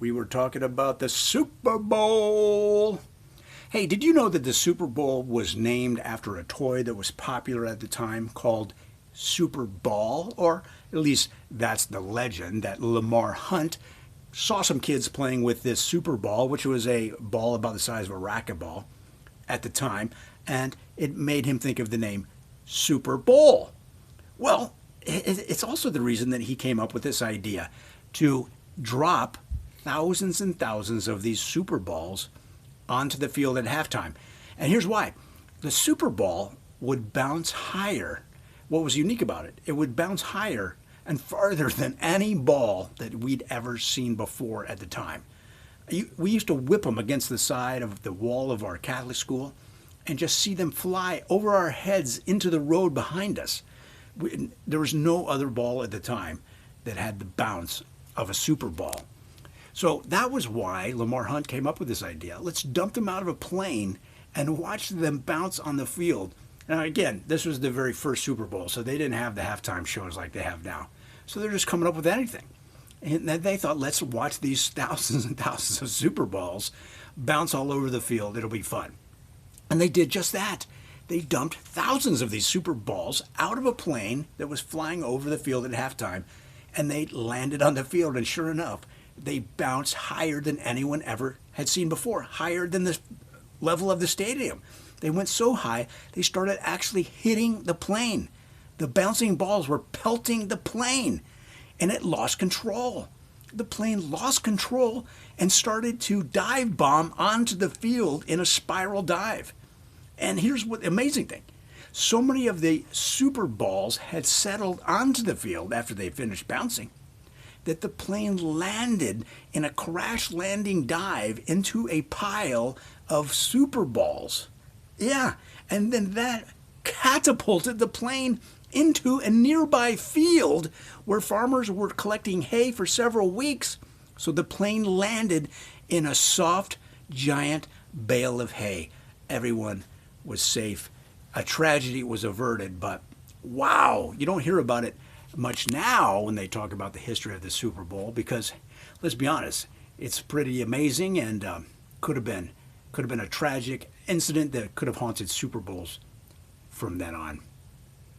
We were talking about the Super Bowl. Hey, did you know that the Super Bowl was named after a toy that was popular at the time called Super Ball? Or at least that's the legend, that Lamar Hunt saw some kids playing with this Super Ball, which was a ball about the size of a racquetball at the time, and it made him think of the name Super Bowl. Well, it's also the reason that he came up with this idea to drop thousands and thousands of these Super Balls onto the field at halftime. And here's why. The Super Ball would bounce higher. What was unique about it? It would bounce higher and farther than any ball that we'd ever seen before at the time. We used to whip them against the side of the wall of our Catholic school and just see them fly over our heads into the road behind us. There was no other ball at the time that had the bounce of a Super Ball. So that was why Lamar Hunt came up with this idea. Let's dump them out of a plane and watch them bounce on the field. Now again, this was the very first Super Bowl, so they didn't have the halftime shows like they have now. So they're just coming up with anything. And they thought, let's watch these thousands and thousands of Super Balls bounce all over the field. It'll be fun. And they did just that. They dumped thousands of these Super Balls out of a plane that was flying over the field at halftime, and they landed on the field, and sure enough, they bounced higher than anyone ever had seen before, higher than the level of the stadium. They went so high, they started actually hitting the plane. The bouncing balls were pelting the plane, and it lost control. The plane lost control and started to dive bomb onto the field in a spiral dive. And here's what the amazing thing. So many of the Super Balls had settled onto the field after they finished bouncing that the plane landed in a crash landing dive into a pile of Super Balls. Yeah, and then that catapulted the plane into a nearby field where farmers were collecting hay for several weeks. So the plane landed in a soft, giant bale of hay. Everyone was safe. A tragedy was averted, but wow, you don't hear about it much now when they talk about the history of the Super Bowl because, let's be honest, it's pretty amazing and could have been a tragic incident that could have haunted Super Bowls from then on.